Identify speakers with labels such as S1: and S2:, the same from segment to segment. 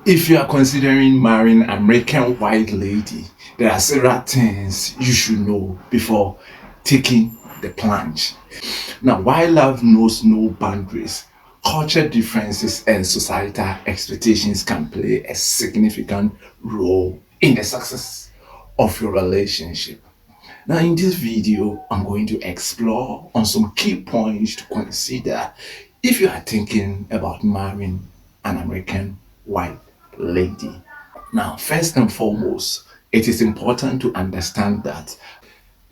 S1: If you are considering marrying an American white lady, there are several things you should know before taking the plunge. Now, while love knows no boundaries, culture differences and societal expectations can play a significant role in the success of your relationship. Now, in this video, I'm going to explore on some key points to consider if you are thinking about marrying an American white lady. Now, first and foremost, it is important to understand that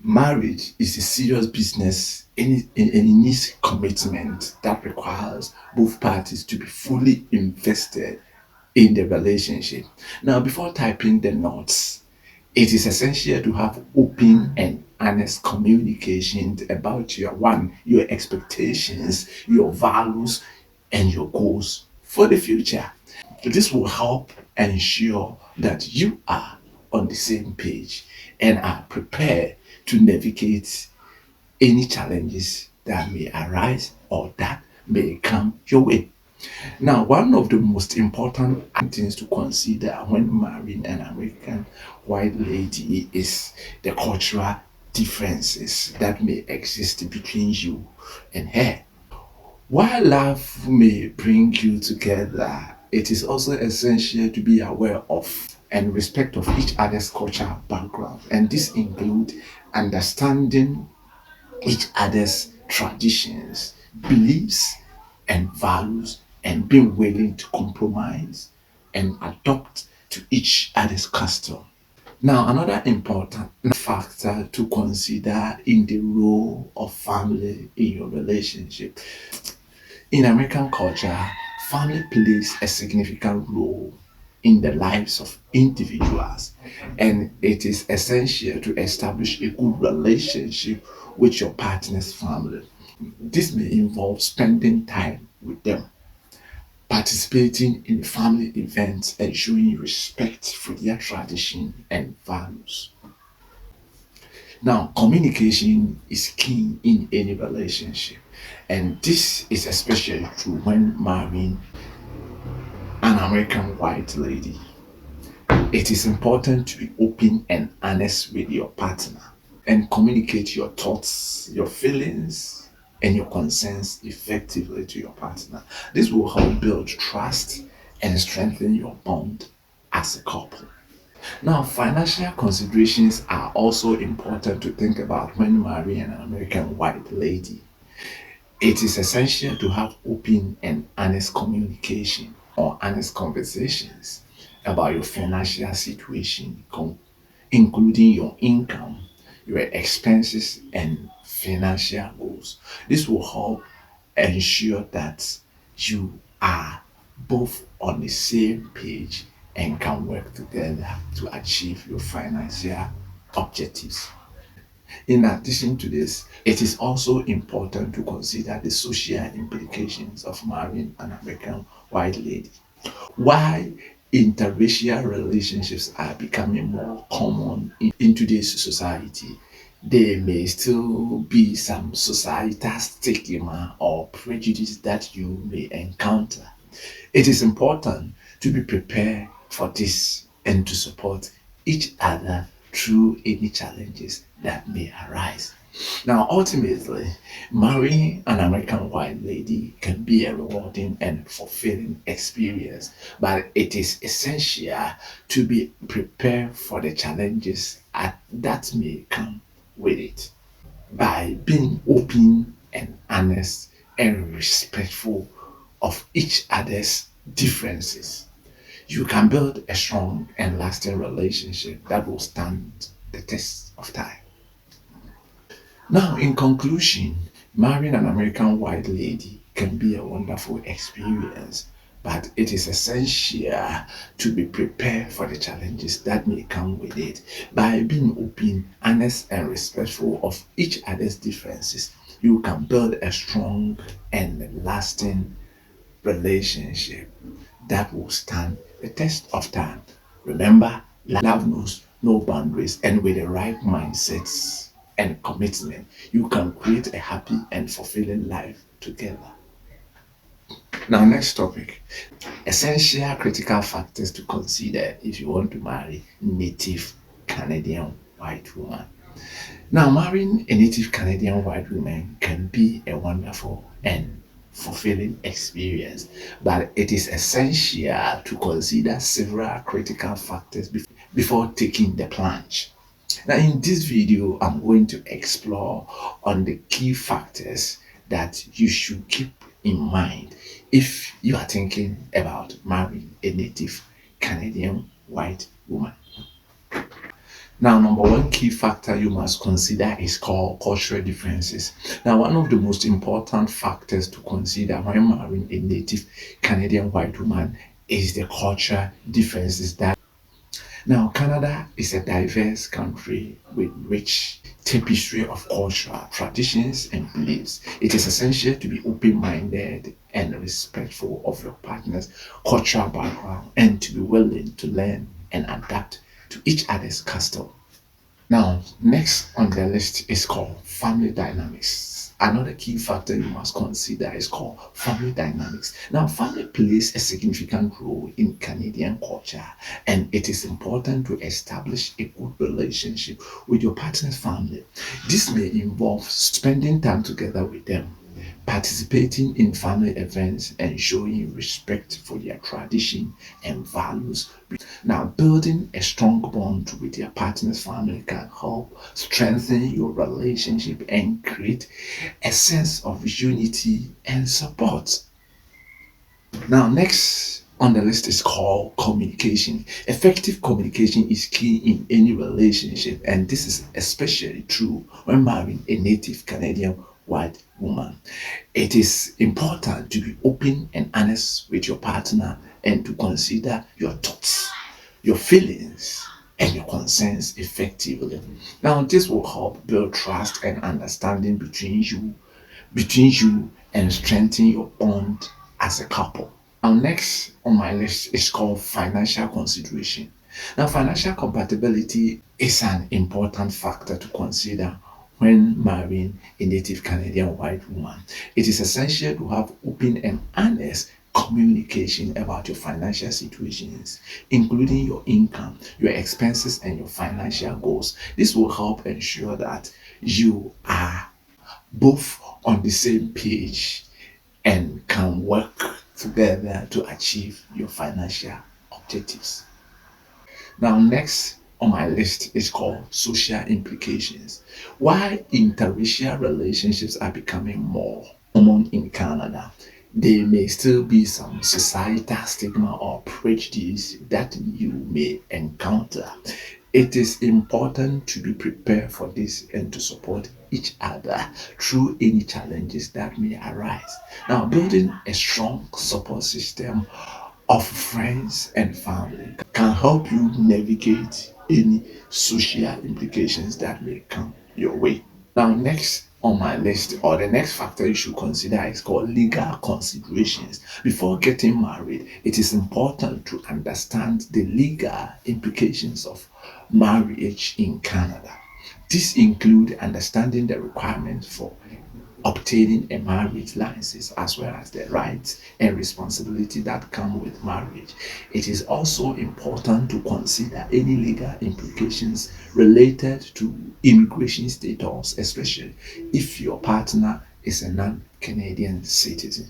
S1: marriage is a serious business and it needs commitment that requires both parties to be fully invested in the relationship. Now, before typing the notes, it is essential to have open and honest communication about your expectations, your values, and your goals for the future. This will help ensure that you are on the same page and are prepared to navigate any challenges that may arise or that may come your way. Now, one of the most important things to consider when marrying an American white lady is the cultural differences that may exist between you and her. While love may bring you together, it is also essential to be aware of and respect of each other's cultural background. And this includes understanding each other's traditions, beliefs, and values, and being willing to compromise and adopt to each other's custom. Now, another important factor to consider in the role of family in your relationship. In American culture, family plays a significant role in the lives of individuals, and it is essential to establish a good relationship with your partner's family. This may involve spending time with them, participating in family events, and showing respect for their tradition and values. Now, communication is key in any relationship, and this is especially true when marrying an American white lady. It is important to be open and honest with your partner and communicate your thoughts, your feelings, and your concerns effectively to your partner. This will help build trust and strengthen your bond as a couple. Now, financial considerations are also important to think about when marrying an American white lady. It is essential to have open and honest communication or honest conversations about your financial situation, including your income, your expenses, and financial goals. This will help ensure that you are both on the same page and can work together to achieve your financial objectives. In addition to this, it is also important to consider the social implications of marrying an American white lady. While interracial relationships are becoming more common in today's society, there may still be some societal stigma or prejudice that you may encounter. It is important to be prepared for this and to support each other through any challenges that may arise. Now, ultimately, marrying an American white lady can be a rewarding and fulfilling experience, but it is essential to be prepared for the challenges that may come with it. By being open and honest and respectful of each other's differences, you can build a strong and lasting relationship that will stand the test of time. Now, in conclusion, marrying an American white lady can be a wonderful experience, but it is essential to be prepared for the challenges that may come with it. By being open, honest, and respectful of each other's differences, you can build a strong and lasting relationship that will stand the test of time. Remember, love knows no boundaries, and with the right mindsets and commitment, you can create a happy and fulfilling life together. Now, next topic, essential critical factors to consider if you want to marry native Canadian white woman. Now, marrying a native Canadian white woman can be a wonderful and fulfilling experience, but it is essential to consider several critical factors before taking the plunge. Now, in this video, I'm going to explore on the key factors that you should keep in mind if you are thinking about marrying a native Canadian white woman. Now, number one key factor you must consider is called cultural differences. Now, one of the most important factors to consider when marrying a native Canadian white woman is the cultural differences that now, Canada is a diverse country with rich tapestry of culture, traditions, and beliefs. It is essential to be open-minded and respectful of your partner's cultural background and to be willing to learn and adapt to each other's custom. Now, next on the list is called family dynamics. Another key factor you must consider is called family dynamics. Now, family plays a significant role in Canadian culture, and it is important to establish a good relationship with your partner's family. This may involve spending time together with them, participating in family events, and showing respect for their tradition and values. Now, building a strong bond with your partner's family can help strengthen your relationship and create a sense of unity and support. Now, next on the list is called communication. Effective communication is key in any relationship, and this is especially true when marrying a native Canadian white woman. It is important to be open and honest with your partner and to consider your thoughts, your feelings, and your concerns effectively. Now, this will help build trust and understanding between you and strengthen your bond as a couple. Now, next on my list is called financial consideration. Now, financial compatibility is an important factor to consider when marrying a native Canadian white woman. It is essential to have open and honest communication about your financial situations, including your income, your expenses, and your financial goals. This will help ensure that you are both on the same page and can work together to achieve your financial objectives. Now, next on my list is called social implications. Why interracial relationships are becoming more common in Canada, there may still be some societal stigma or prejudice that you may encounter. It is important to be prepared for this and to support each other through any challenges that may arise. Now, building a strong support system of friends and family can help you navigate any social implications that may come your way. Now, next on my list, or the next factor you should consider is called legal considerations. Before getting married, it is important to understand the legal implications of marriage in Canada. This include understanding the requirements for obtaining a marriage license as well as the rights and responsibility that come with marriage. It is also important to consider any legal implications related to immigration status, especially if your partner is a non-Canadian citizen.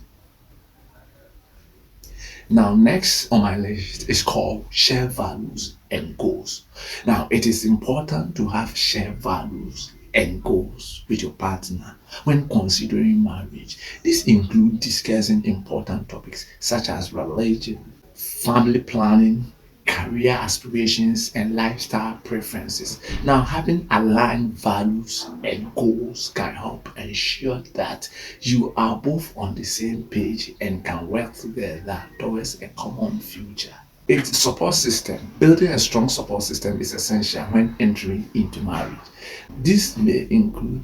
S1: Now, next on my list is called share values and goals. Now, it is important to have shared values and goals with your partner when considering marriage. This includes discussing important topics such as religion, family planning, career aspirations, and lifestyle preferences. Now, having aligned values and goals can help ensure that you are both on the same page and can work together towards a common future. Its support system. Building a strong support system is essential when entering into marriage. This may include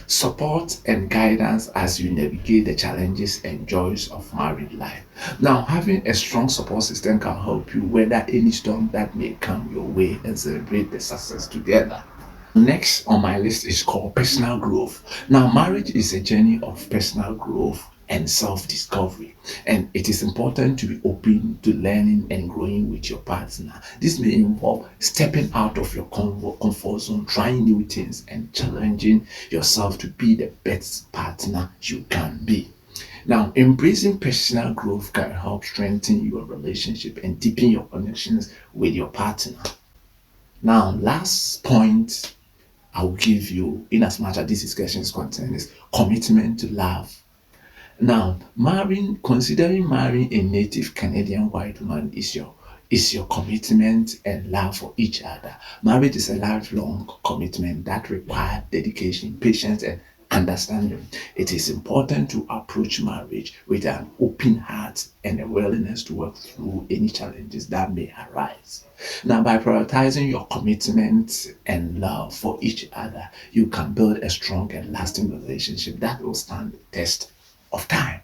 S1: support and guidance as you navigate the challenges and joys of married life. Now, having a strong support system can help you weather any storm that may come your way and celebrate the success together. Next on my list is called personal growth. Now, marriage is a journey of personal growth and self-discovery. And it is important to be open to learning and growing with your partner. This may involve stepping out of your comfort zone, trying new things, and challenging yourself to be the best partner you can be. Now, embracing personal growth can help strengthen your relationship and deepen your connections with your partner. Now, last point I will give you, in as much as this discussion is concerned, is commitment to love. Now, considering marrying a native Canadian white woman is your commitment and love for each other. Marriage is a lifelong commitment that requires dedication, patience, and understanding. It is important to approach marriage with an open heart and a willingness to work through any challenges that may arise. Now, by prioritizing your commitment and love for each other, you can build a strong and lasting relationship that will stand the test of time.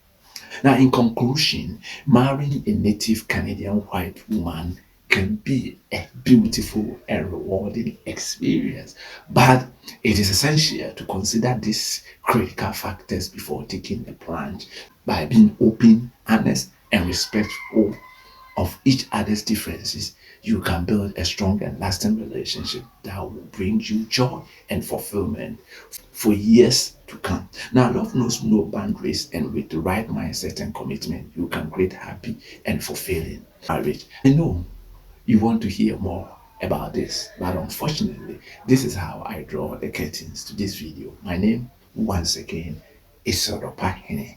S1: Now, in conclusion, marrying a native Canadian white woman can be a beautiful and rewarding experience, but it is essential to consider these critical factors before taking the plunge. By being open, honest, and respectful of each other's differences, you can build a strong and lasting relationship that will bring you joy and fulfillment for years to come. Now, love knows no boundaries, and with the right mindset and commitment, you can create happy and fulfilling marriage. I know you want to hear more about this, but unfortunately, this is how I draw the curtains to this video. My name, once again, is Sodopahene,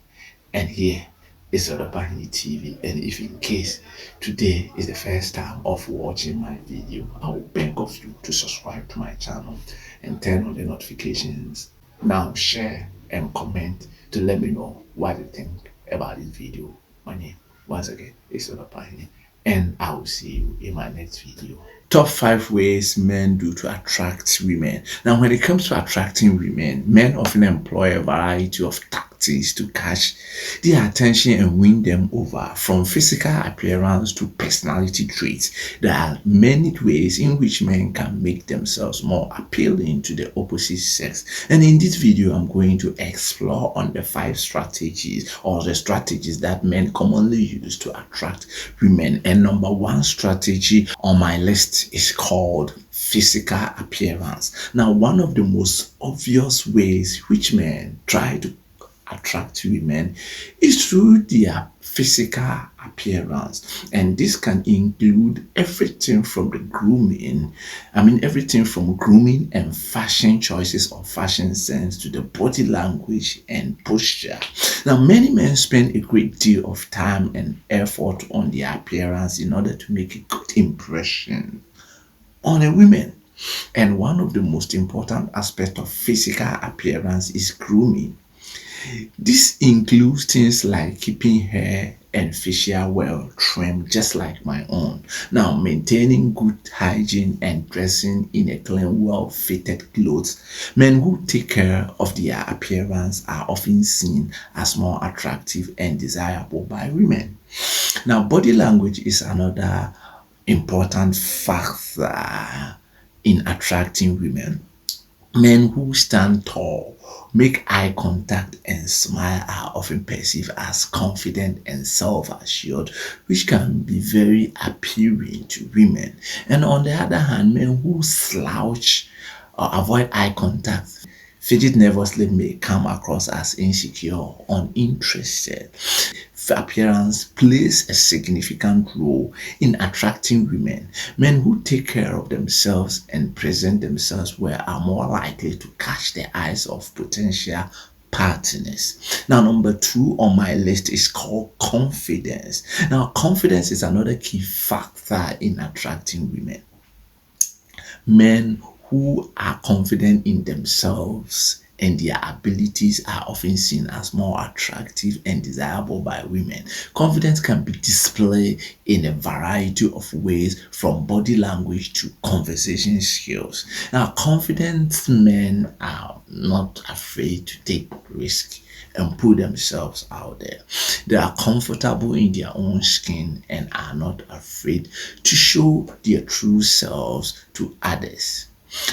S1: and here is Sodopahene TV. And if in case today is the first time of watching my video, I will beg of you to subscribe to my channel and turn on the notifications. Now share and comment to let me know what you think about this video. My name, once again, is Sodopahene, and I will see you in my next video. Top 5 ways men do to attract women. Now, when it comes to attracting women, men often employ a variety of tactics to catch their attention and win them over. From physical appearance to personality traits, there are many ways in which men can make themselves more appealing to the opposite sex. And in this video, I'm going to explore on the 5 strategies, or the strategies that men commonly use to attract women. And number 1 strategy on my list is called physical appearance. Now, one of the most obvious ways which men try to attract women is through their physical appearance, and this can include everything from everything from grooming and fashion choices or fashion sense to the body language and posture. Now, many men spend a great deal of time and effort on their appearance in order to make a good impression on a woman. And one of the most important aspects of physical appearance is grooming. This includes things like keeping hair and facial well trimmed, just like my own. Now, maintaining good hygiene and dressing in a clean, well-fitted clothes. Men who take care of their appearance are often seen as more attractive and desirable by women. Now, body language is another important factor in attracting women. Men who stand tall, make eye contact, and smile are often perceived as confident and self-assured, which can be very appealing to women. And on the other hand, men who slouch or avoid eye contact, fidget nervously, may come across as insecure or uninterested. Appearance plays a significant role in attracting women. Men who take care of themselves and present themselves well are more likely to catch the eyes of potential partners. Now, number 2 on my list is called confidence. Now, confidence is another key factor in attracting women. Men who are confident in themselves and their abilities are often seen as more attractive and desirable by women. Confidence can be displayed in a variety of ways, from body language to conversation skills. Now, confident men are not afraid to take risks and put themselves out there. They are comfortable in their own skin and are not afraid to show their true selves to others.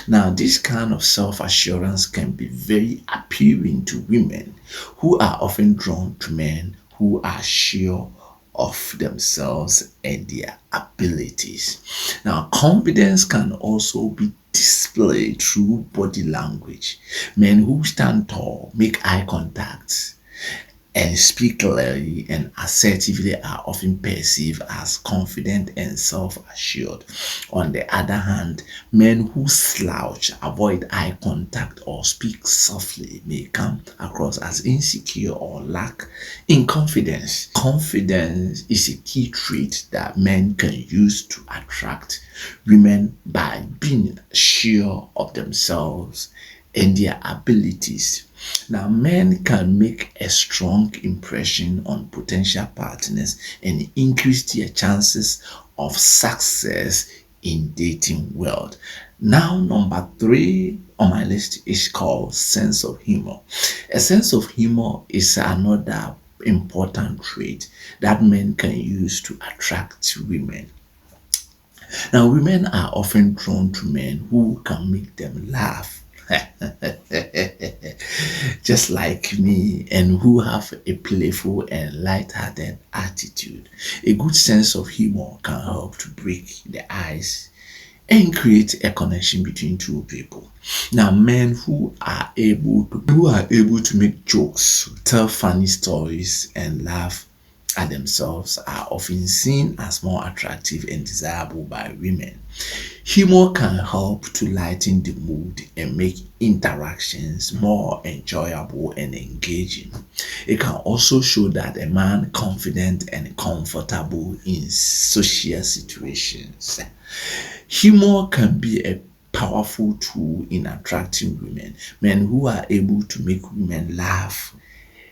S1: Now, this kind of self assurance can be very appealing to women who are often drawn to men who are sure of themselves and their abilities. Now, confidence can also be displayed through body language. Men who stand tall, make eye contact, and speak clearly and assertively are often perceived as confident and self assured. On the other hand, men who slouch, avoid eye contact, or speak softly may come across as insecure or lack in confidence. Confidence is a key trait that men can use to attract women by being sure of themselves and their abilities. Now, men can make a strong impression on potential partners and increase their chances of success in dating world. Now, number three on my list is called sense of humor. A sense of humor is another important trait that men can use to attract women. Now, women are often drawn to men who can make them laugh. Just like me, and who have a playful and light-hearted attitude. A good sense of humor can help to break the ice and create a connection between two people. Now, men who are able to make jokes, tell funny stories, and laugh at themselves are often seen as more attractive and desirable by women. Humor can help to lighten the mood and make interactions more enjoyable and engaging. It can also show that a man confident and comfortable in social situations. Humor can be a powerful tool in attracting women. Men who are able to make women laugh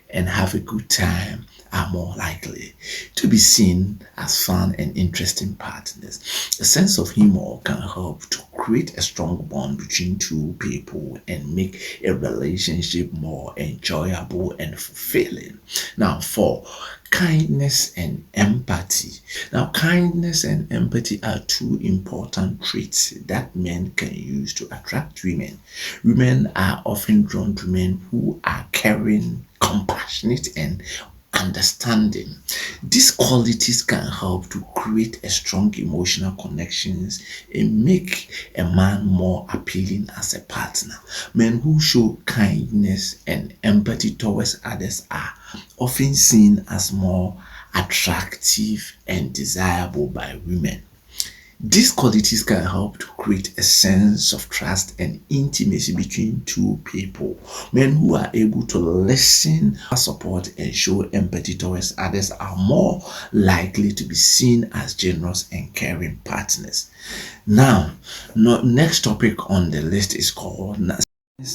S1: and have a good time are more likely to be seen as fun and interesting partners. A sense of humor can help to create a strong bond between two people and make a relationship more enjoyable and fulfilling. Now, for kindness and empathy. Now, kindness and empathy are two important traits that men can use to attract women. Women are often drawn to men who are caring, compassionate, and understanding. These qualities can help to create a strong emotional connections and make a man more appealing as a partner. Men who show kindness and empathy towards others are often seen as more attractive and desirable by women. These qualities can help to create a sense of trust and intimacy between two people. Men who are able to listen, support, and show empathy towards others are more likely to be seen as generous and caring partners. Now, next topic on the list is called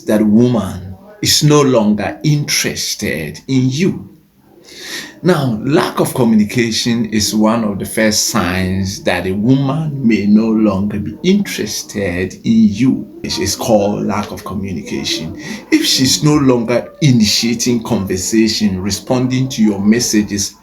S1: that woman is no longer interested in you. Now, lack of communication is one of the first signs that a woman may no longer be interested in you. It is called lack of communication. If she's no longer initiating conversation, responding to your messages,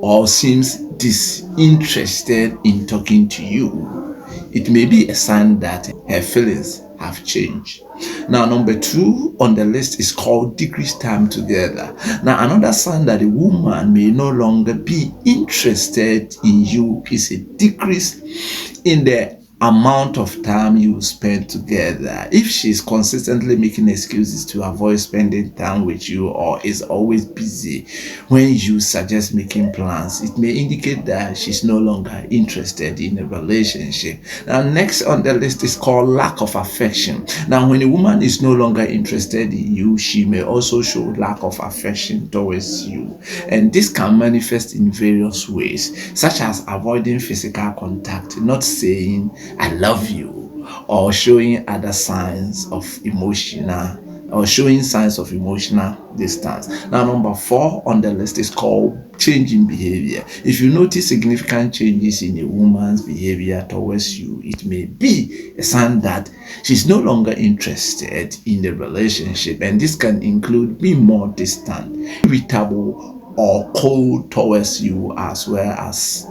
S1: or seems disinterested in talking to you, it may be a sign that her feelings have changed. Now, number two on the list is called decreased time together. Now, another sign that a woman may no longer be interested in you is a decrease in the amount of time you spend together. If she's consistently making excuses to avoid spending time with you or is always busy when you suggest making plans, it may indicate that she's no longer interested in a relationship. Now, next on the list is called lack of affection. Now, when a woman is no longer interested in you, she may also show lack of affection towards you. And this can manifest in various ways, such as avoiding physical contact, not saying I love you, or showing other signs of emotional or showing signs of emotional distance. Now, number four on the list is called changing behavior. If you notice significant changes in a woman's behavior towards you, it may be a sign that she's no longer interested in the relationship, and this can include being more distant, irritable, or cold towards you, as well as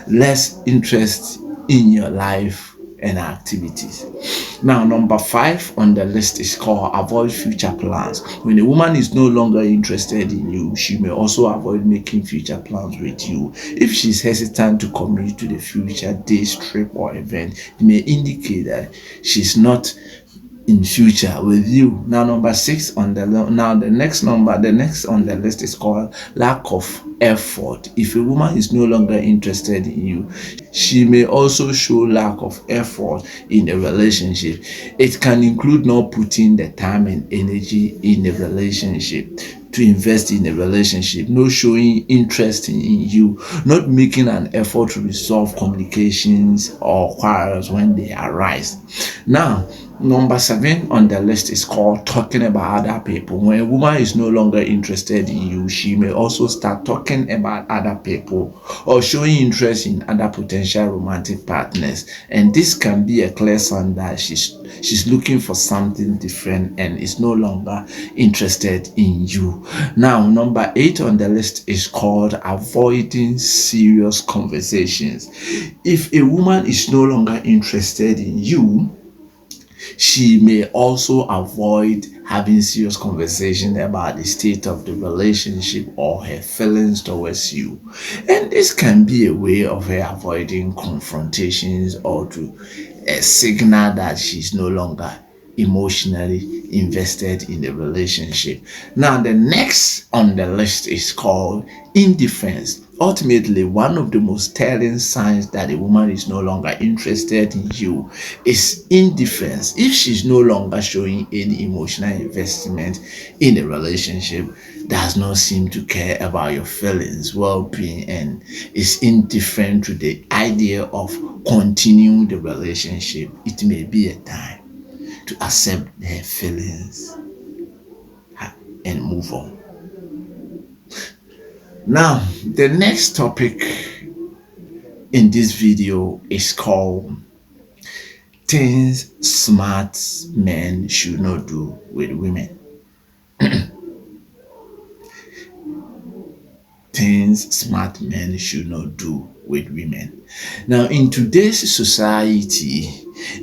S1: less interest in your life and activities. Now, number 5 on the list is called avoid future plans. When a woman is no longer interested in you, she may also avoid making future plans with you. If she's hesitant to commit to the future days, trip, or event, it may indicate that she's not in future with you. Now, number 6 on the next on the list is called lack of effort. If a woman is no longer interested in you, she may also show lack of effort in a relationship. It can include not putting the time and energy in a relationship, to invest in a relationship, not showing interest in you, not making an effort to resolve communications or quarrels when they arise. Now, number 7 on the list is called talking about other people. When a woman is no longer interested in you, she may also start talking about other people or showing interest in other potential romantic partners. And this can be a clear sign that she's looking for something different and is no longer interested in you. Now, number 8 on the list is called avoiding serious conversations. If a woman is no longer interested in you, she may also avoid having serious conversation about the state of the relationship or her feelings towards you. And this can be a way of her avoiding confrontations or to a signal that she's no longer emotionally invested in the relationship. Now, the next on the list is called indifference. Ultimately, one of the most telling signs that a woman is no longer interested in you is indifference. If she's no longer showing any emotional investment in the relationship, does not seem to care about your feelings, well-being, and is indifferent to the idea of continuing the relationship, it may be a time to accept her feelings and move on. Now, the next topic in this video is called things smart men should not do with women. Things smart men should not do with women. Now, in today's society,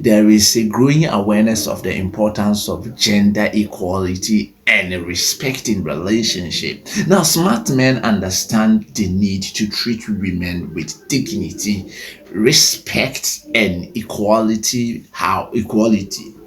S1: there is a growing awareness of the importance of gender equality and respect in relationship. Now, smart men understand the need to treat women with dignity, respect, and equality.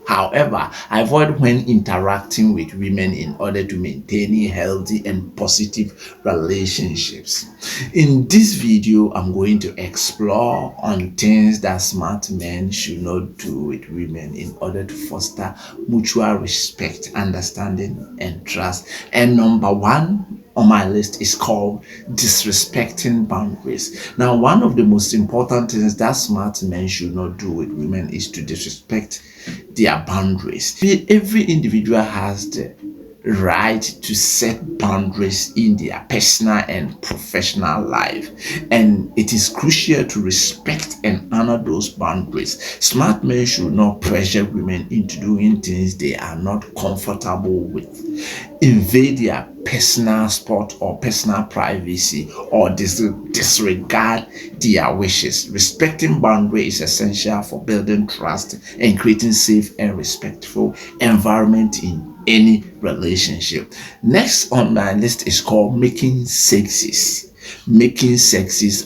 S1: However, avoid when interacting with women in order to maintain healthy and positive relationships. In this video, I'm going to explore on things that smart men should not do with women in order to foster mutual respect, understanding, and trust. And number 1 on my list is called disrespecting boundaries. Now, one of the most important things that smart men should not do with women is to disrespect their boundaries. Every individual has the right to set boundaries in their personal and professional life, and it is crucial to respect and honor those boundaries. Smart men should not pressure women into doing things they are not comfortable with, invade their personal spot or personal privacy, or disregard their wishes. Respecting boundaries is essential for building trust and creating safe and respectful environment in any relationship. Next on my list is called making sexist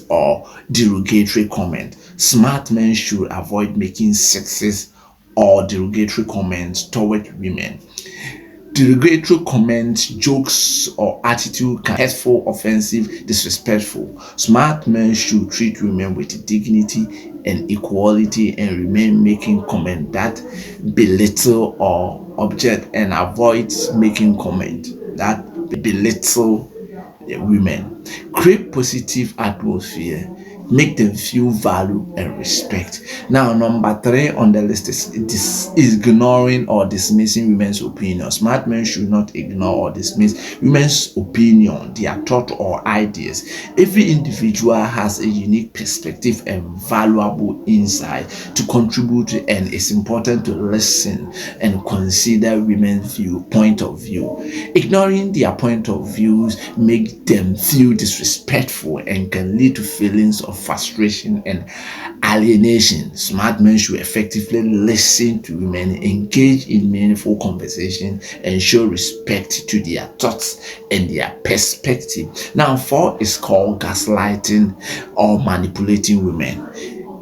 S1: or derogatory comment. Smart men should avoid making sexist or derogatory comments toward women. Derogatory comments, jokes, or attitude can be hurtful, offensive, disrespectful. Smart men should treat women with dignity and equality and remain making comments that belittle or object, and avoid making comments that belittle women. Create positive atmosphere. Make them feel value and respect. Now, number 3 on the list is ignoring or dismissing women's opinion. Smart men should not ignore or dismiss women's opinion, their thought or ideas. Every individual has a unique perspective and valuable insight to contribute, and it's important to listen and consider women's point of view. Ignoring their point of views make them feel disrespectful and can lead to feelings of frustration and alienation. Smart men should effectively listen to women, engage in meaningful conversation, and show respect to their thoughts and their perspective. Now, four is called gaslighting or manipulating women.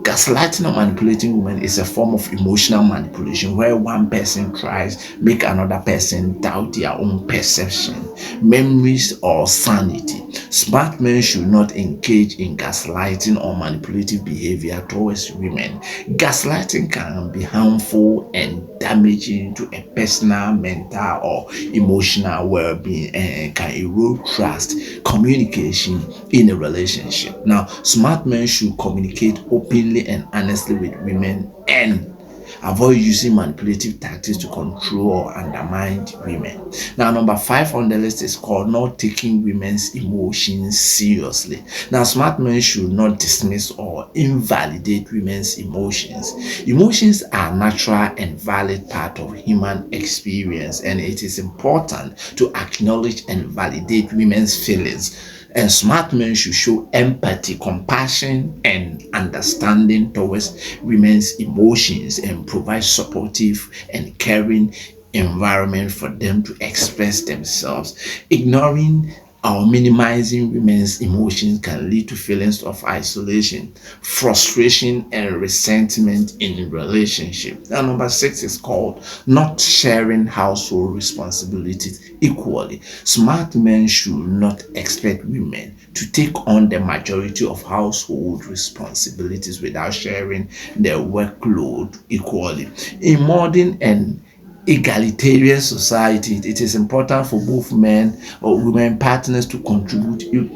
S1: Gaslighting or manipulating women is a form of emotional manipulation where one person tries make another person doubt their own perception, memories, or sanity. Smart men should not engage in gaslighting or manipulative behavior towards women. Gaslighting can be harmful and damaging to a personal, mental, or emotional well-being and can erode trust, communication in a relationship. Now, smart men should communicate openly and honestly with women and avoid using manipulative tactics to control or undermine women. Now, number five on the list is called not taking women's emotions seriously. Now, smart men should not dismiss or invalidate women's emotions. Emotions are natural and valid part of human experience, and it is important to acknowledge and validate women's feelings. And smart men should show empathy, compassion, and understanding towards women's emotions and provide supportive and caring environment for them to express themselves. Ignoring or minimizing women's emotions can lead to feelings of isolation, frustration, and resentment in relationship. And number six is called not sharing household responsibilities equally. Smart men should not expect women to take on the majority of household responsibilities without sharing their workload equally. In modern and egalitarian society, it is important for both men or women partners to contribute.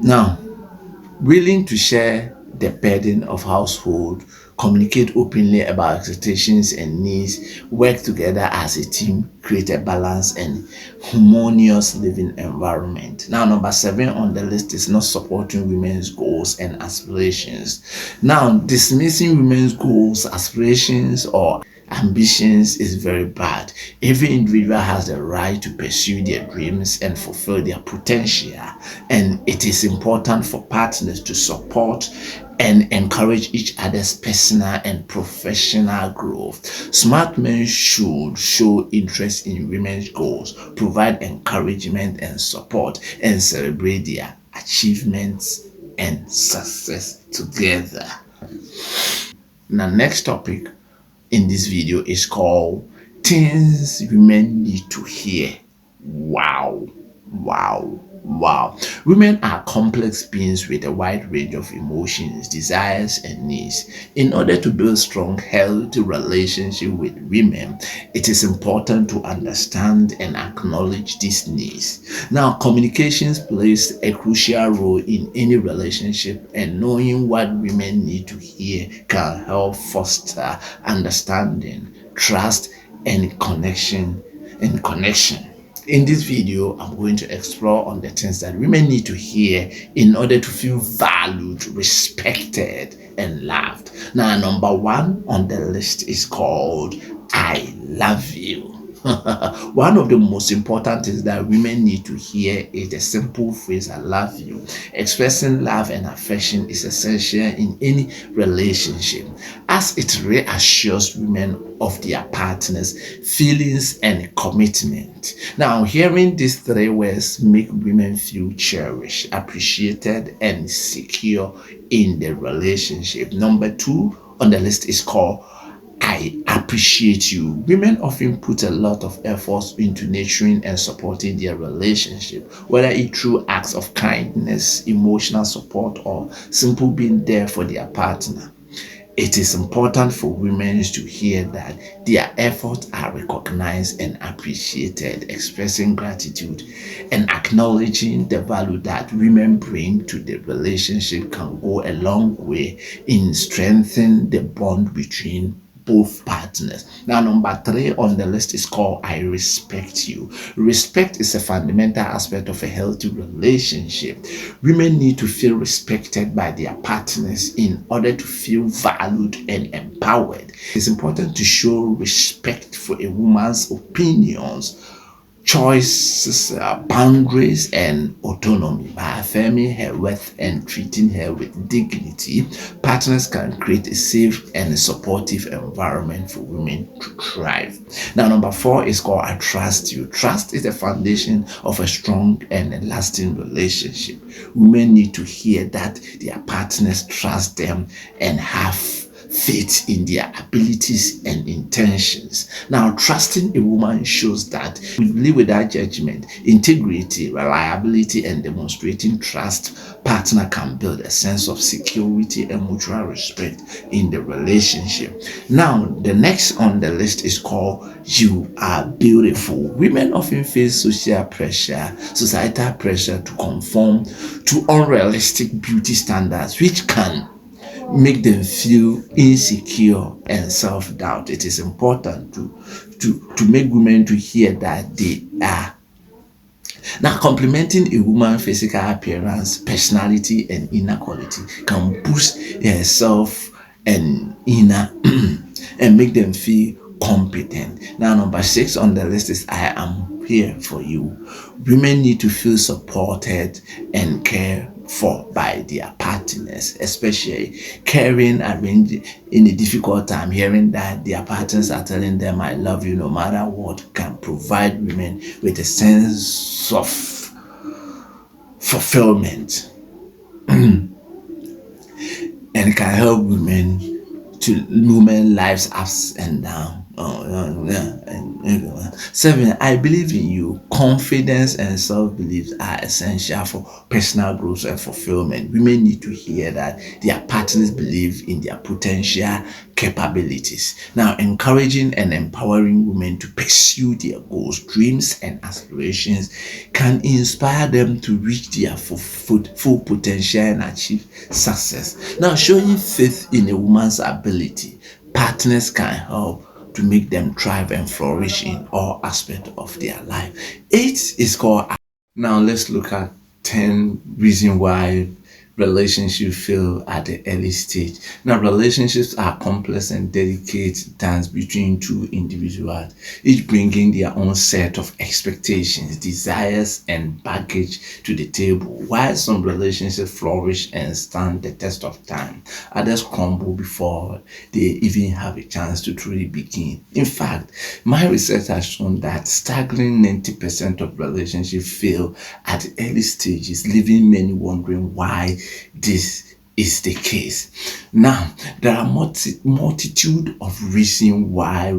S1: Now, willing to share the burden of household, communicate openly about expectations and needs, work together as a team, create a balanced and harmonious living environment. Now, number seven on the list is not supporting women's goals and aspirations. Now, dismissing women's goals, aspirations, or ambitions is very bad. Every individual has the right to pursue their dreams and fulfill their potential, and it is important for partners to support and encourage each other's personal and professional growth. Smart men should show interest in women's goals, provide encouragement and support, and celebrate their achievements and success together. Now, next topic in this video is called Things Women Need to Hear. Wow, wow, wow. Women are complex beings with a wide range of emotions, desires, and needs. In order to build strong, healthy relationship with women, it is important to understand and acknowledge these needs. Now, communications plays a crucial role in any relationship, and knowing what women need to hear can help foster understanding, trust, and connection. In this video, I'm going to explore on the things that women need to hear in order to feel valued, respected, and loved. Now, number one on the list is called I love you. One of the most important things that women need to hear is the simple phrase I love you. Expressing love and affection is essential in any relationship as it reassures women of their partners' feelings and commitment. Now, hearing these three words make women feel cherished, appreciated, and secure in the relationship. Number two on the list is called I appreciate you. Women often put a lot of effort into nurturing and supporting their relationship, whether it through acts of kindness, emotional support, or simple being there for their partner. It is important for women to hear that their efforts are recognized and appreciated, expressing gratitude and acknowledging the value that women bring to the relationship can go a long way in strengthening the bond between both partners. Now, number three on the list is called I respect you. Respect is a fundamental aspect of a healthy relationship. Women need to feel respected by their partners in order to feel valued and empowered. It's important to show respect for a woman's opinions, choices, boundaries, and autonomy. By affirming her worth and treating her with dignity, partners can create a safe and supportive environment for women to thrive. Now, number four is called I Trust You. Trust is the foundation of a strong and lasting relationship. Women need to hear that their partners trust them and have faith in their abilities and intentions. Now, trusting a woman shows that we live without judgment, integrity, reliability, and demonstrating trust. Partner can build a sense of security and mutual respect in the relationship. Now, the next on the list is called You Are Beautiful. Women often face social pressure, societal pressure to conform to unrealistic beauty standards, which can make them feel insecure and self-doubt. It is important to make women to hear that they are. Now, complimenting a woman's physical appearance, personality, and inner quality can boost their self and inner and make them feel competent. Now, number six on the list is I am here for you. Women need to feel supported and cared for by their partners, especially caring arranged in a difficult time. Hearing that their partners are telling them I love you no matter what can provide women with a sense of fulfillment, and it can help women lives ups and down. Seven, I believe in you. Confidence and self-belief are essential for personal growth and fulfillment. Women need to hear that their partners believe in their potential capabilities. Now, encouraging and empowering women to pursue their goals, dreams, and aspirations can inspire them to reach their full potential and achieve success. Now, showing faith in a woman's ability, partners can help to make them thrive and flourish in all aspects of their life. Eight is called. Now let's look at 10 reasons why relationships fail at the early stage. Now, relationships are complex and delicate dance between two individuals, each bringing their own set of expectations, desires, and baggage to the table. While some relationships flourish and stand the test of time, others crumble before they even have a chance to truly begin. In fact, my research has shown that staggering 90% of relationships fail at the early stages, leaving many wondering why this is the case. Now, there are multitude of reasons why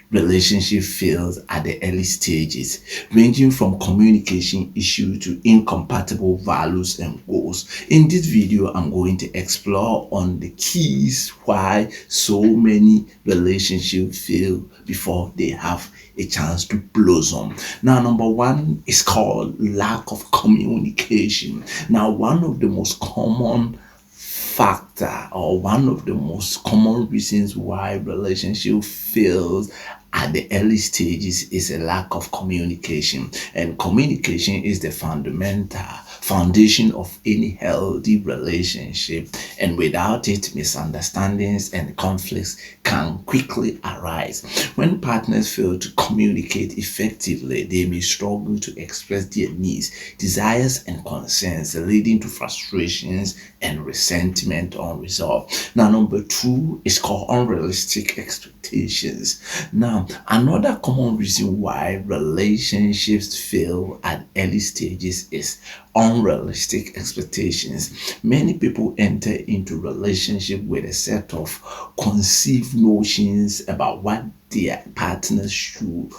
S1: relationship fails at the early stages, ranging from communication issues to incompatible values and goals. In this video, I'm going to explore on the keys why so many relationships fail before they have a chance to blossom. Now, number one is called lack of communication. Now, one of the most common factor or one of the most common reasons why relationship fails at the early stages is a lack of communication, and communication is the fundamental foundation of any healthy relationship, and without it misunderstandings and conflicts can quickly arise. When partners fail to communicate effectively, they may struggle to express their needs, desires, and concerns, leading to frustrations and resentment unresolved. Now, number two is called unrealistic expectations. Now, another common reason why relationships fail at early stages is unrealistic expectations. Many people enter into relationship with a set of conceived notions about what their partners should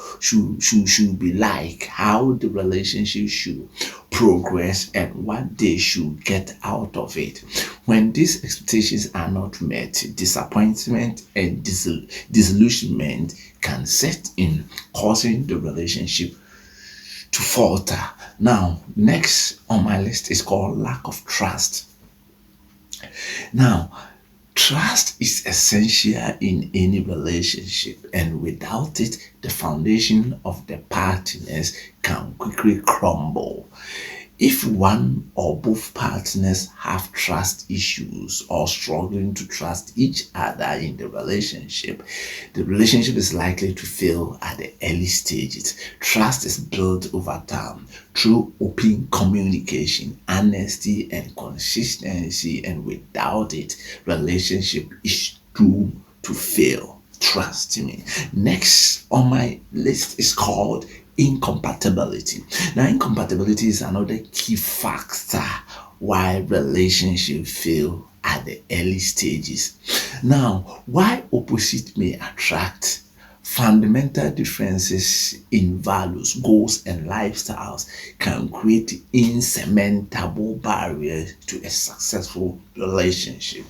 S1: be like, how the relationship should progress, and what they should get out of it. When these expectations are not met, disappointment and disillusionment can set in, causing the relationship to falter. Now, next on my list is called lack of trust. Now, trust is essential in any relationship, and without it, the foundation of the partners can quickly crumble. If one or both partners have trust issues or struggling to trust each other in the relationship is likely to fail at the early stages. Trust is built over time through open communication, honesty, and consistency, and without it, relationship is doomed to fail. Trust me. Next on my list is called incompatibility. Now, incompatibility is another key factor why relationships fail at the early stages. Now, why opposite may attract fundamental differences in values, goals, and lifestyles can create insurmountable barriers to a successful relationship.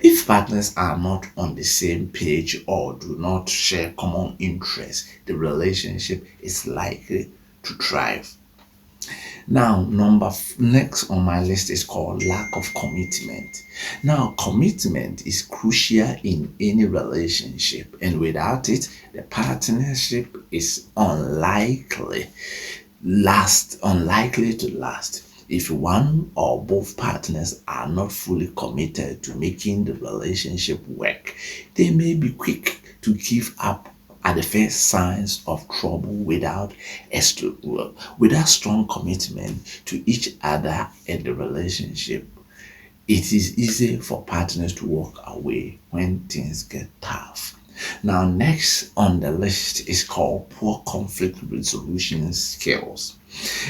S1: If partners are not on the same page or do not share common interests, the relationship is likely to thrive. Now, next on my list is called lack of commitment. Now, commitment is crucial in any relationship, and without it, the partnership is unlikely to last. If one or both partners are not fully committed to making the relationship work, they may be quick to give up at the first signs of trouble without strong commitment to each other in the relationship. It is easy for partners to walk away when things get tough. Now, next on the list is called poor conflict resolution skills.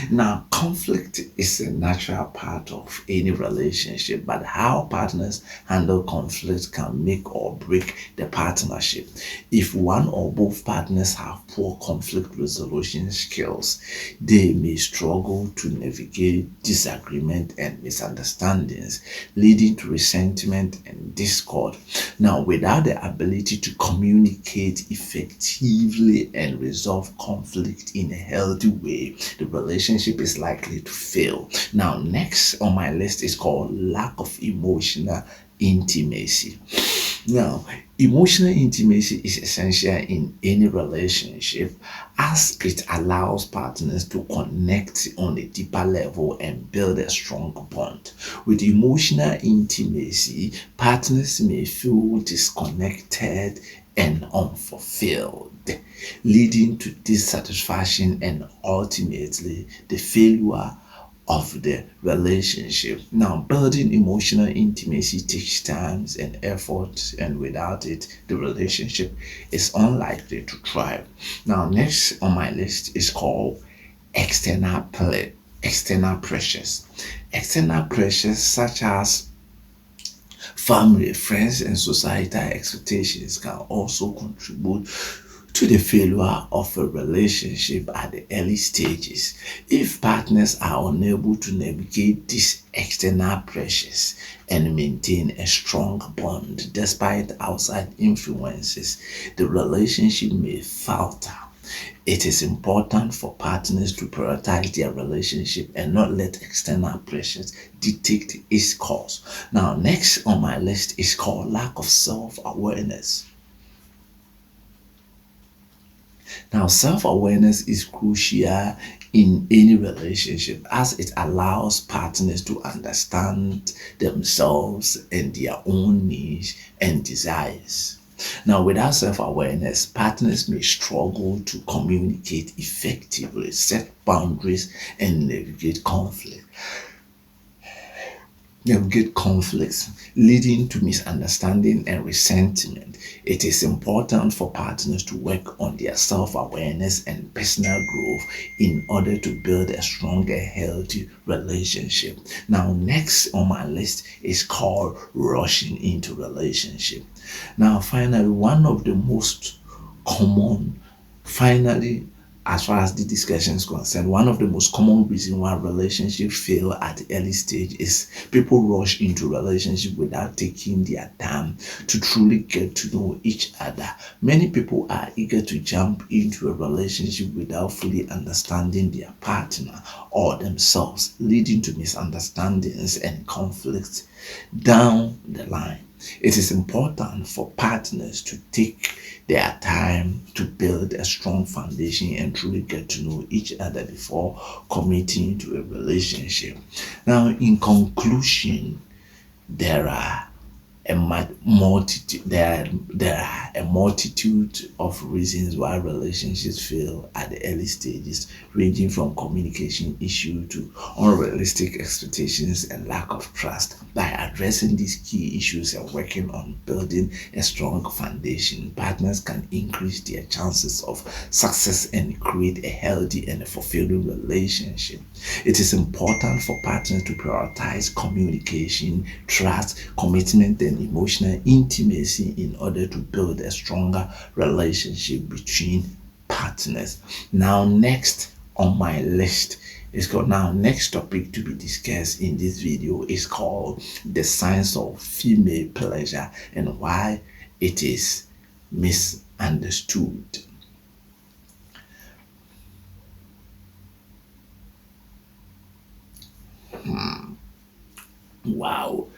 S1: Now, conflict is a natural part of any relationship, but how partners handle conflict can make or break the partnership. If one or both partners have poor conflict resolution skills, they may struggle to navigate disagreement and misunderstandings, leading to resentment and discord. Now, without the ability to communicate effectively and resolve conflict in a healthy way, the relationship is likely to fail. Now, next on my list is called lack of emotional intimacy. Now, emotional intimacy is essential in any relationship as it allows partners to connect on a deeper level and build a strong bond. With emotional intimacy, partners may feel disconnected and unfulfilled, leading to dissatisfaction and ultimately the failure of the relationship. Now, building emotional intimacy takes time and effort, and without it, the relationship is unlikely to thrive. Now, next on my list is called external pressures. External pressures such as family, friends, and societal expectations can also contribute to the failure of a relationship at the early stages. If partners are unable to navigate these external pressures and maintain a strong bond despite outside influences, the relationship may falter. It is important for partners to prioritize their relationship and not let external pressures dictate its course. Now, next on my list is called lack of self awareness. Now, self awareness is crucial in any relationship as it allows partners to understand themselves and their own needs and desires. Now, without self awareness, partners may struggle to communicate effectively, set boundaries, and navigate conflicts, leading to misunderstanding and resentment. It is important for partners to work on their self awareness and personal growth in order to build a stronger, healthy relationship. Now, next on my list is called rushing into relationship. Now, finally, one of the most common, finally, as far as the discussion is concerned, one of the most common reasons why relationships fail at the early stage is people rush into relationship without taking their time to truly get to know each other. Many people are eager to jump into a relationship without fully understanding their partner or themselves, leading to misunderstandings and conflicts down the line. It is important for partners to take their time to build a strong foundation and truly get to know each other before committing to a relationship. Now, in conclusion, there are there are a multitude of reasons why relationships fail at the early stages, ranging from communication issue to unrealistic expectations and lack of trust. By addressing these key issues and working on building a strong foundation, partners can increase their chances of success and create a healthy and a fulfilling relationship. It is important for partners to prioritize communication, trust, commitment, and emotional intimacy in order to build a stronger relationship between partners. Now, next on my list is called now next topic to be discussed in this video is called the signs of female pleasure and why it is misunderstood. Wow,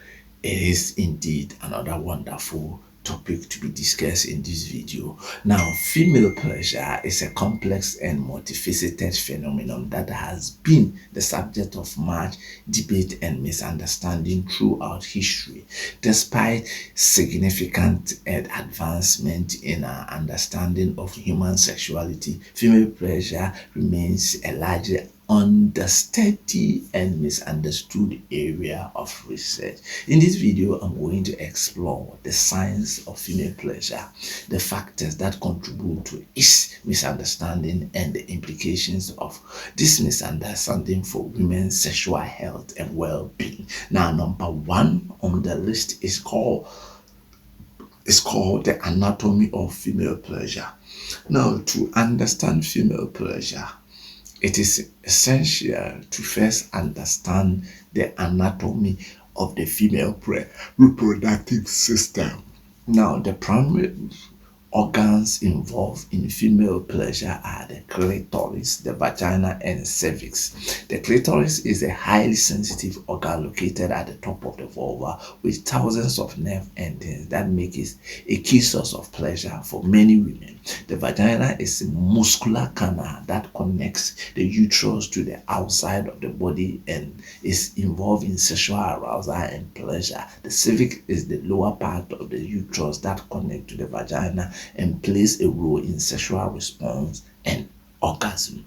S1: it is indeed another wonderful topic to be discussed in this video. Now, female pleasure is a complex and multifaceted phenomenon that has been the subject of much debate and misunderstanding throughout history. Despite significant advancement in our understanding of human sexuality, female pleasure remains a largely understudied and misunderstood area of research. In this video, I'm going to explore the science of female pleasure, the factors that contribute to its misunderstanding, and the implications of this misunderstanding for women's sexual health and well-being. Now, number one on the list is called the anatomy of female pleasure. Now, to understand female pleasure, it is essential to first understand the anatomy of the female reproductive system. Now, the primary organs involved in female pleasure are the clitoris, the vagina, and cervix. The clitoris is a highly sensitive organ located at the top of the vulva with thousands of nerve endings that make it a key source of pleasure for many women. The vagina is a muscular canal that connects the uterus to the outside of the body and is involved in sexual arousal and pleasure. The cervix is the lower part of the uterus that connects to the vagina and plays a role in sexual response and orgasm.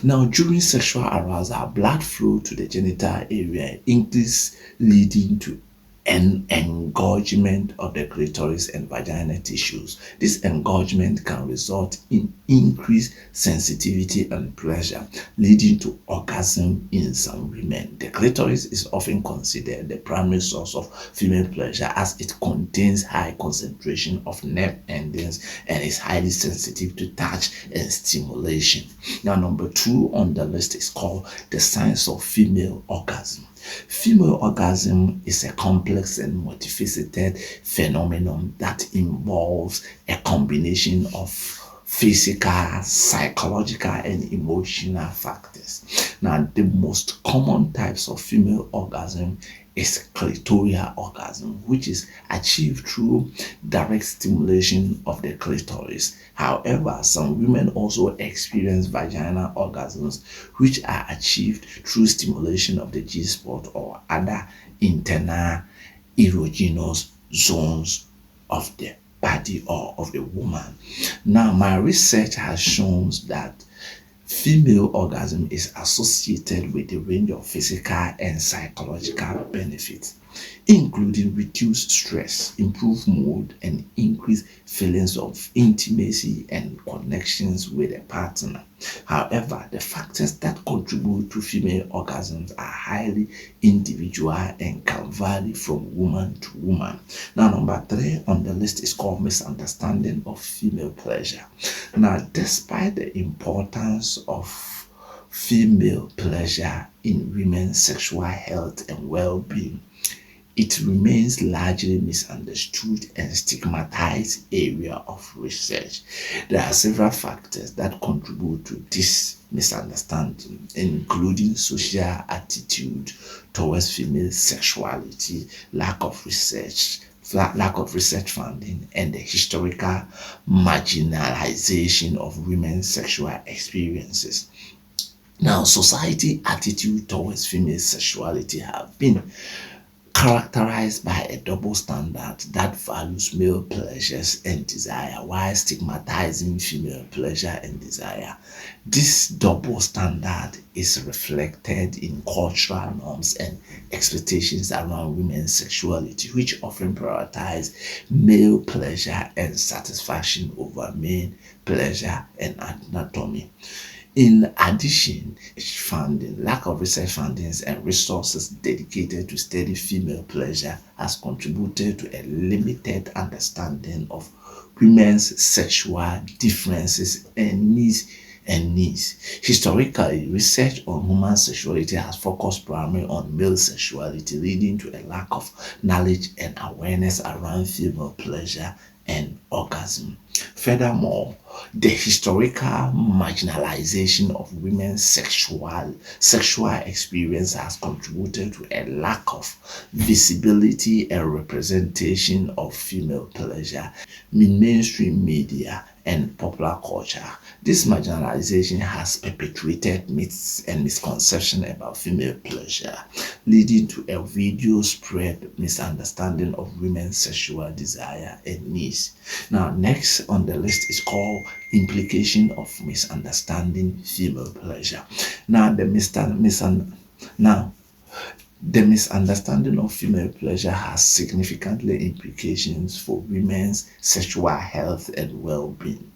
S1: Now, during sexual arousal, blood flow to the genital area increases, leading to an engorgement of the clitoris and vaginal tissues. This engorgement can result in increased sensitivity and pleasure, leading to orgasm in some women. The clitoris is often considered the primary source of female pleasure as it contains high concentration of nerve endings and is highly sensitive to touch and stimulation. Now, number two on the list is called the science of female orgasm. Female orgasm is a complex and multifaceted phenomenon that involves a combination of physical, psychological, and emotional factors. Now, the most common types of female orgasm is clitoral orgasm, which is achieved through direct stimulation of the clitoris. However, some women also experience vaginal orgasms, which are achieved through stimulation of the G-spot or other internal erogenous zones of the body or of the woman. Now, my research has shown that female orgasm is associated with a range of physical and psychological benefits, including reduced stress, improved mood, and increased feelings of intimacy and connections with a partner. However, the factors that contribute to female orgasms are highly individual and can vary from woman to woman. Now, number three on the list is called misunderstanding of female pleasure. Now, despite the importance of female pleasure in women's sexual health and well-being, it remains largely misunderstood and stigmatized area of research. There are several factors that contribute to this misunderstanding, including social attitude towards female sexuality, lack of research, lack of research funding, and the historical marginalization of women's sexual experiences. Now, society attitude towards female sexuality have been characterized by a double standard that values male pleasures and desire while stigmatizing female pleasure and desire. This double standard is reflected in cultural norms and expectations around women's sexuality, which often prioritize male pleasure and satisfaction over male pleasure and anatomy. In addition, funding, lack of research fundings and resources dedicated to study female pleasure has contributed to a limited understanding of women's sexual differences and needs. Historically, research on human sexuality has focused primarily on male sexuality, leading to a lack of knowledge and awareness around female pleasure and orgasm. Furthermore, the historical marginalization of women's sexual experience has contributed to a lack of visibility and representation of female pleasure in mainstream media and popular culture. This marginalization has perpetuated myths and misconceptions about female pleasure, leading to a video spread misunderstanding of women's sexual desire and needs. Now, next on the list is called implication of misunderstanding female pleasure. Now, now the misunderstanding of female pleasure has significant implications for women's sexual health and well-being.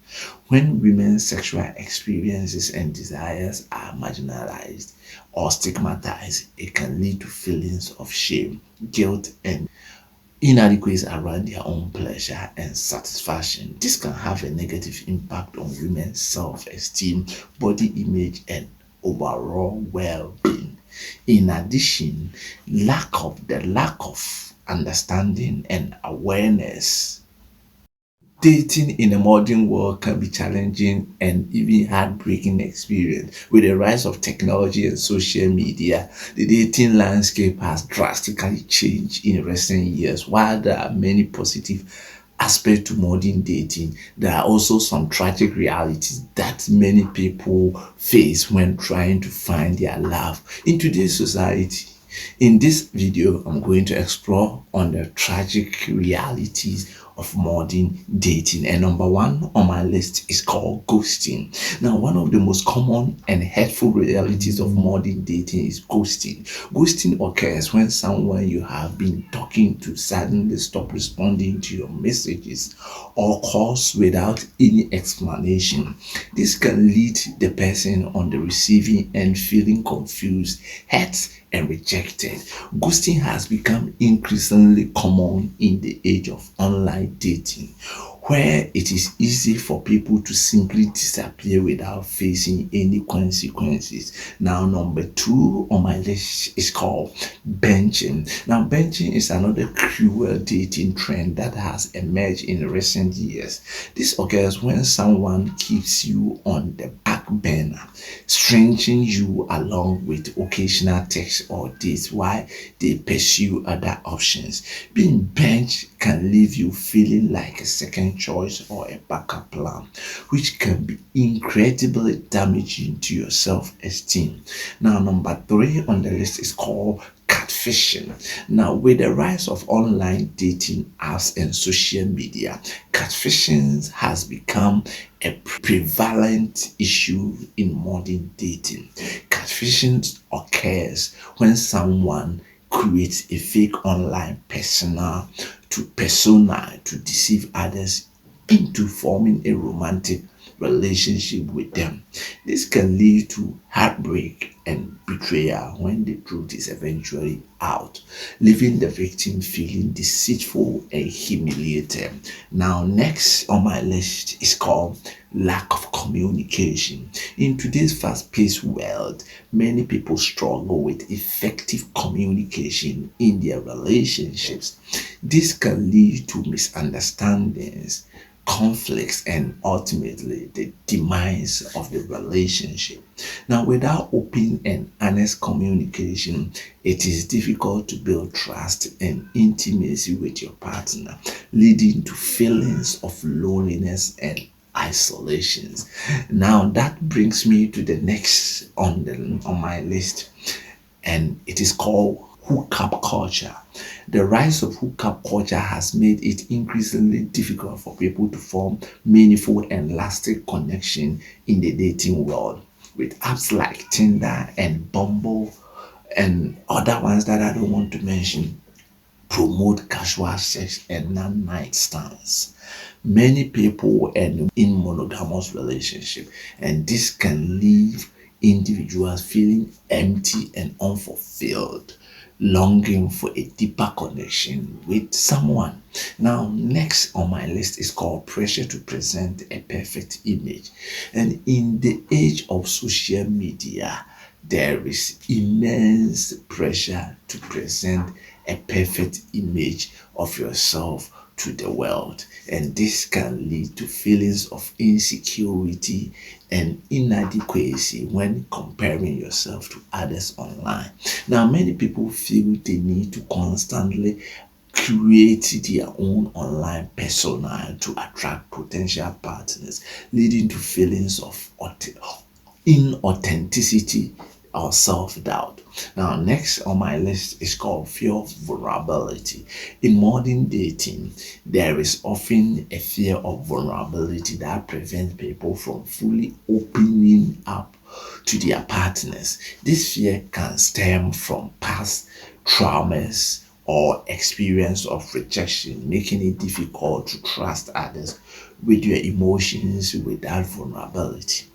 S1: When women's sexual experiences and desires are marginalized or stigmatized, it can lead to feelings of shame, guilt, and inadequacy around their own pleasure and satisfaction. This can have a negative impact on women's self-esteem, body image, and overall well-being. In addition, lack of understanding and awareness. Dating in a modern world can be challenging and even heartbreaking experience. With the rise of technology and social media, the dating landscape has drastically changed in recent years. While there are many positive aspects to modern dating, there are also some tragic realities that many people face when trying to find their love in today's society. In this video, I'm going to explore on the tragic realities of modern dating. And number one on my list is called ghosting. Now, one of the most common and hurtful realities of modern dating is ghosting. Ghosting occurs when someone you have been talking to suddenly stop responding to your messages or calls without any explanation. This can lead the person on the receiving end feeling confused, hurt, and rejected. Ghosting has become increasingly common in the age of online dating, where it is easy for people to simply disappear without facing any consequences. Now, number two on my list is called benching. Now, benching is another cruel dating trend that has emerged in recent years. This occurs when someone keeps you on the back burner, stringing you along with occasional texts or dates while they pursue other options. Being benched can leave you feeling like a second choice or a backup plan, which can be incredibly damaging to your self-esteem. Now, number three on the list is called catfishing. Now, with the rise of online dating apps and social media, catfishing has become a prevalent issue in modern dating. Catfishing occurs when someone creates a fake online persona to deceive others into forming a romantic relationship with them. This can lead to heartbreak and betrayal when the truth is eventually out, leaving the victim feeling deceitful and humiliated. Now, next on my list is called lack of communication. In today's fast-paced world, many people struggle with effective communication in their relationships. This can lead to misunderstandings, conflicts, and ultimately the demise of the relationship. Now, without open and honest communication, it is difficult to build trust and intimacy with your partner, leading to feelings of loneliness and isolations. Now, that brings me to the next on my list, and it is called hookup culture. The rise of hookup culture has made it increasingly difficult for people to form meaningful and lasting connection in the dating world. With apps like Tinder and Bumble and other ones that I don't want to mention, promote casual sex and non-night stands. Many people end in monogamous relationship, and this can leave individuals feeling empty and unfulfilled, longing for a deeper connection with someone. Now, next on my list is called pressure to present a perfect image. And in the age of social media, there is immense pressure to present a perfect image of yourself to the world. And this can lead to feelings of insecurity and inadequacy when comparing yourself to others online. Now, many people feel they need to constantly create their own online persona to attract potential partners, leading to feelings of inauthenticity or self-doubt. Now, next on my list is called fear of vulnerability. In modern dating, there is often a fear of vulnerability that prevents people from fully opening up to their partners. This fear can stem from past traumas or experience of rejection, making it difficult to trust others with your emotions without vulnerability.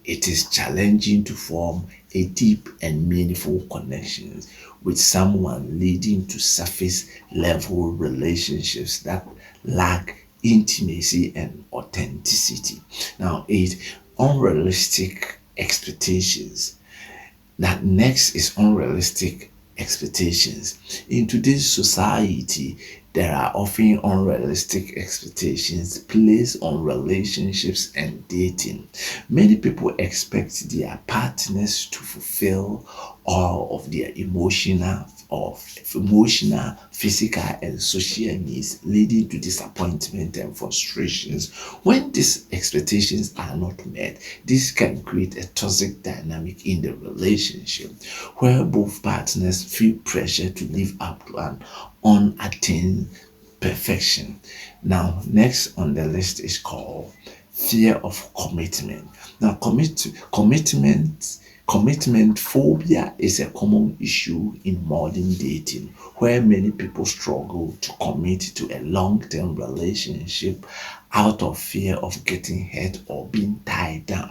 S1: It is challenging to form a deep and meaningful connection with someone, leading to surface level relationships that lack intimacy and authenticity. Now, 8, unrealistic expectations. That next is unrealistic expectations. In today's society, there are often unrealistic expectations placed on relationships and dating. Many people expect their partners to fulfill all of their emotional, physical, and social needs, leading to disappointment and frustrations. When these expectations are not met, this can create a toxic dynamic in the relationship where both partners feel pressure to live up to an unattained perfection. Now, next on the list is called fear of commitment. Now, commitment phobia is a common issue in modern dating where many people struggle to commit to a long-term relationship out of fear of getting hurt or being tied down.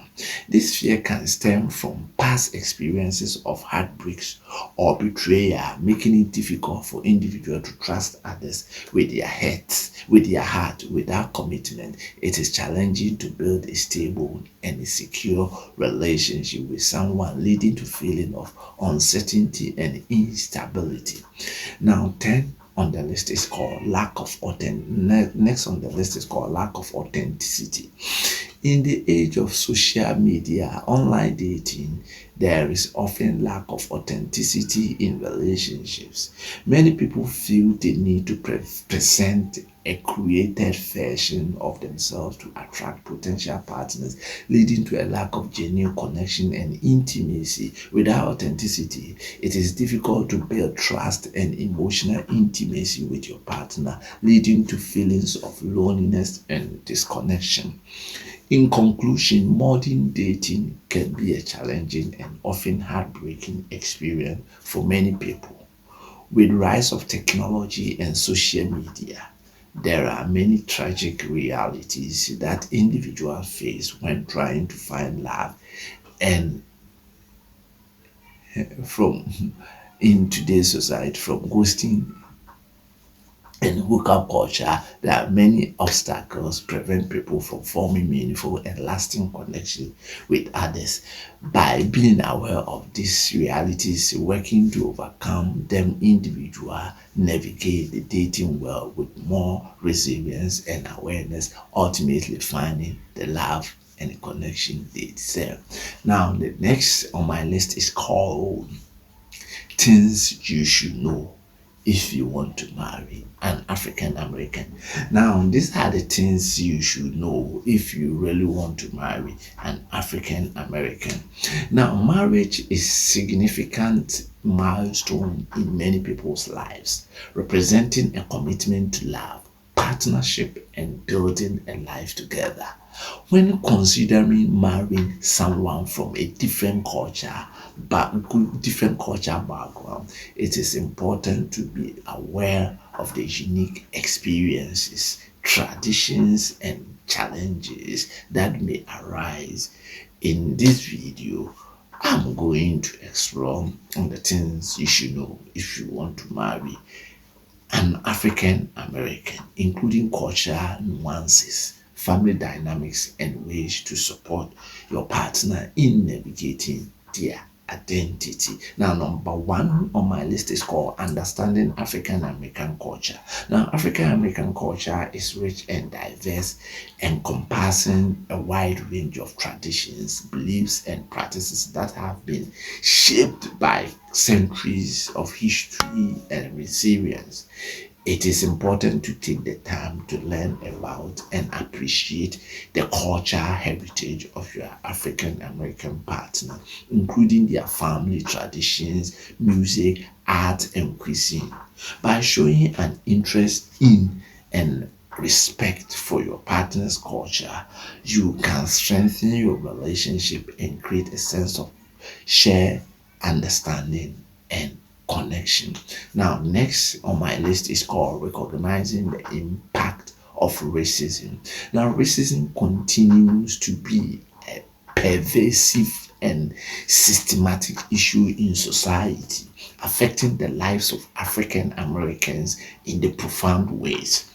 S1: This fear can stem from past experiences of heartbreaks or betrayal, making it difficult for individuals to trust others with their heart. Without commitment, it is challenging to build a stable and a secure relationship with someone, leading to feeling of uncertainty and instability. Now, 10 on the list is called next on the list is called lack of authenticity. In the age of social media, online dating, there is often lack of authenticity in relationships. Many people feel they need to present a created version of themselves to attract potential partners, leading to a lack of genuine connection and intimacy. Without authenticity, it is difficult to build trust and emotional intimacy with your partner, leading to feelings of loneliness and disconnection. In conclusion, modern dating can be a challenging and often heartbreaking experience for many people. With rise of technology and social media, there are many tragic realities that individuals face when trying to find love and from in today's society, from ghosting In hookup culture, there are many obstacles prevent people from forming meaningful and lasting connections with others. By being aware of these realities, working to overcome them, individual navigate the dating world with more resilience and awareness, ultimately finding the love and the connection they deserve. Now, the next on my list is called things you should know if you want to marry an African American. Now, these are the things you should know if you really want to marry an African American. Now, marriage is significant milestone in many people's lives, representing a commitment to love, partnership, and building a life together. When considering marrying someone from a different culture background, it is important to be aware of the unique experiences, traditions, and challenges that may arise. In this video, I'm going to explore on the things you should know if you want to marry an African American, including cultural nuances, family dynamics, and ways to support your partner in navigating their identity. Now, number one on my list is called Understanding African American Culture. Now, African American culture is rich and diverse, encompassing a wide range of traditions, beliefs, and practices that have been shaped by centuries of history and resilience. It is important to take the time to learn about and appreciate the cultural heritage of your African American partner, including their family traditions, music, art, and cuisine. By showing an interest in and respect for your partner's culture, you can strengthen your relationship and create a sense of shared understanding and connection. Now, next on my list is called Recognizing the Impact of Racism. Now, racism continues to be a pervasive and systematic issue in society, affecting the lives of African Americans in the profound ways.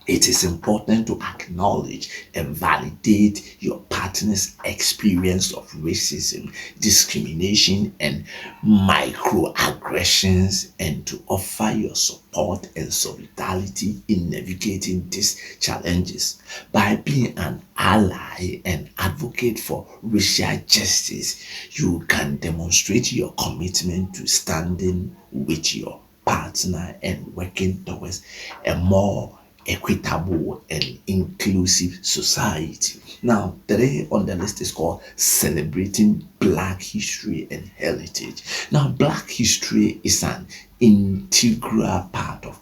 S1: It is important to acknowledge and validate your partner's experience of racism, discrimination, and microaggressions, and to offer your support and solidarity in navigating these challenges. By being an ally and advocate for racial justice, you can demonstrate your commitment to standing with your partner and working towards a more equitable and inclusive society. Now, today on the list is called Celebrating Black History and Heritage. Now, Black history is an integral part of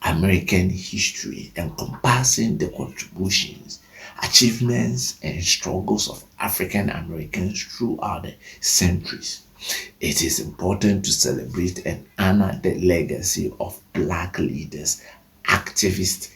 S1: American history, encompassing the contributions, achievements, and struggles of African Americans throughout the centuries. It is important to celebrate and honor the legacy of Black leaders, activists,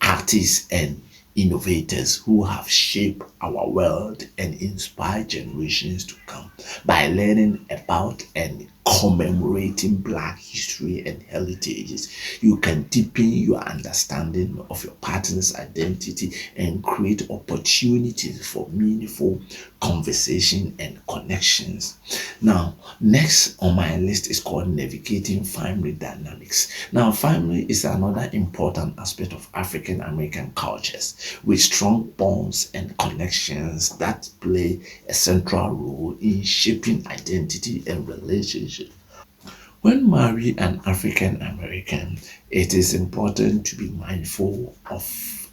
S1: artists, and innovators who have shaped our world and inspired generations to come. By learning about and commemorating Black history and heritages, you can deepen your understanding of your partner's identity and create opportunities for meaningful conversation and connections. Now, next on my list is called Navigating Family Dynamics. Now, family is another important aspect of African American cultures with strong bonds and connections that play a central role in shaping identity and relationships. When marrying an African American, it is important to be mindful of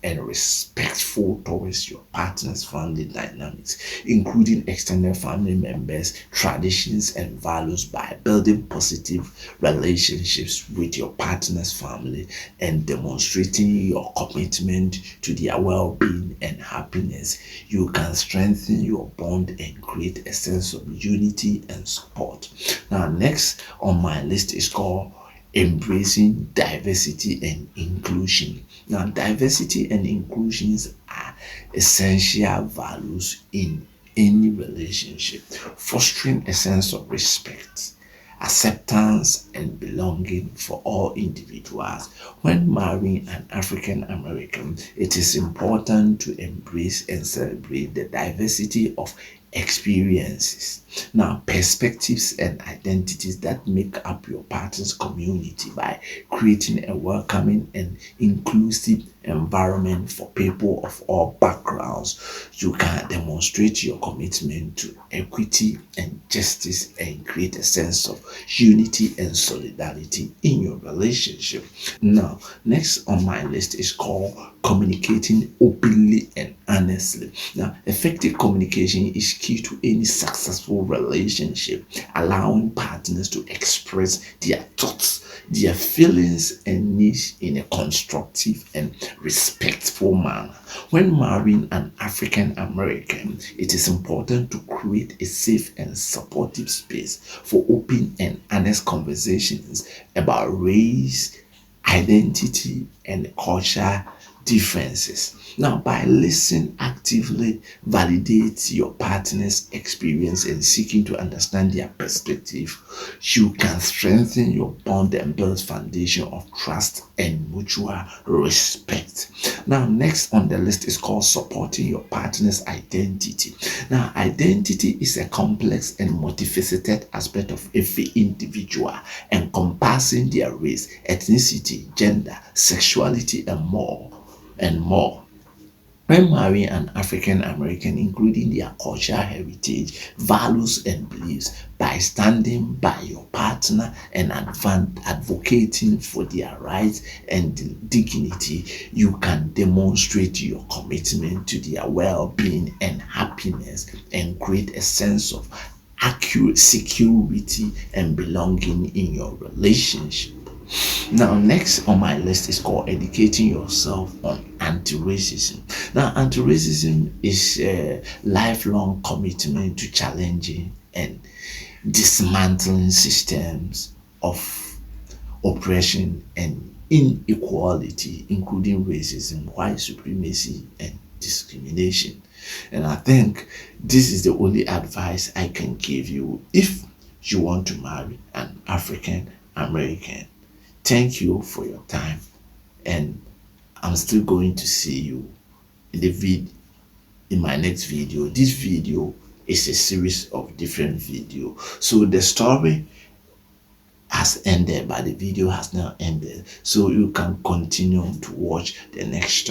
S1: and respectful towards your partner's family dynamics, including extended family members, traditions, and values. By building positive relationships with your partner's family and demonstrating your commitment to their well being and happiness, you can strengthen your bond and create a sense of unity and support. Now, next on my list is called Embracing Diversity and Inclusion. Now, diversity and inclusions are essential values in any relationship, fostering a sense of respect, acceptance, and belonging for all individuals. When marrying an African American, it is important to embrace and celebrate the diversity of experiences, now perspectives and identities that make up your partner's community by creating a welcoming and inclusive environment for people of all backgrounds. You can demonstrate your commitment to equity and justice and create a sense of unity and solidarity in your relationship. Now, next on my list is called communicating openly and honestly. Now, effective communication is key to any successful relationship, allowing partners to express their thoughts, their feelings, and needs in a constructive and respectful manner. When marrying an African American, it is important to create a safe and supportive space for open and honest conversations about race, identity, and culture differences. Now, by listening actively, validate your partner's experience and seeking to understand their perspective, you can strengthen your bond and build foundation of trust and mutual respect. Now, next on the list is called supporting your partner's identity. Now, identity is a complex and multifaceted aspect of every individual, encompassing their race, ethnicity, gender, sexuality, and more. And more. When marrying an African American, including their cultural heritage, values, and beliefs, by standing by your partner and advocating for their rights and dignity, you can demonstrate your commitment to their well being and happiness and create a sense of accurate security and belonging in your relationship. Now, next on my list is called educating yourself on anti-racism. Now, anti-racism is a lifelong commitment to challenging and dismantling systems of oppression and inequality, including racism, white supremacy, and discrimination. And I think this is the only advice I can give you if you want to marry an African American. Thank you for your time, and I'm still going to see you in in my next video. This video is a series of different videos. So the story has ended, but the video has now ended. So you can continue to watch the next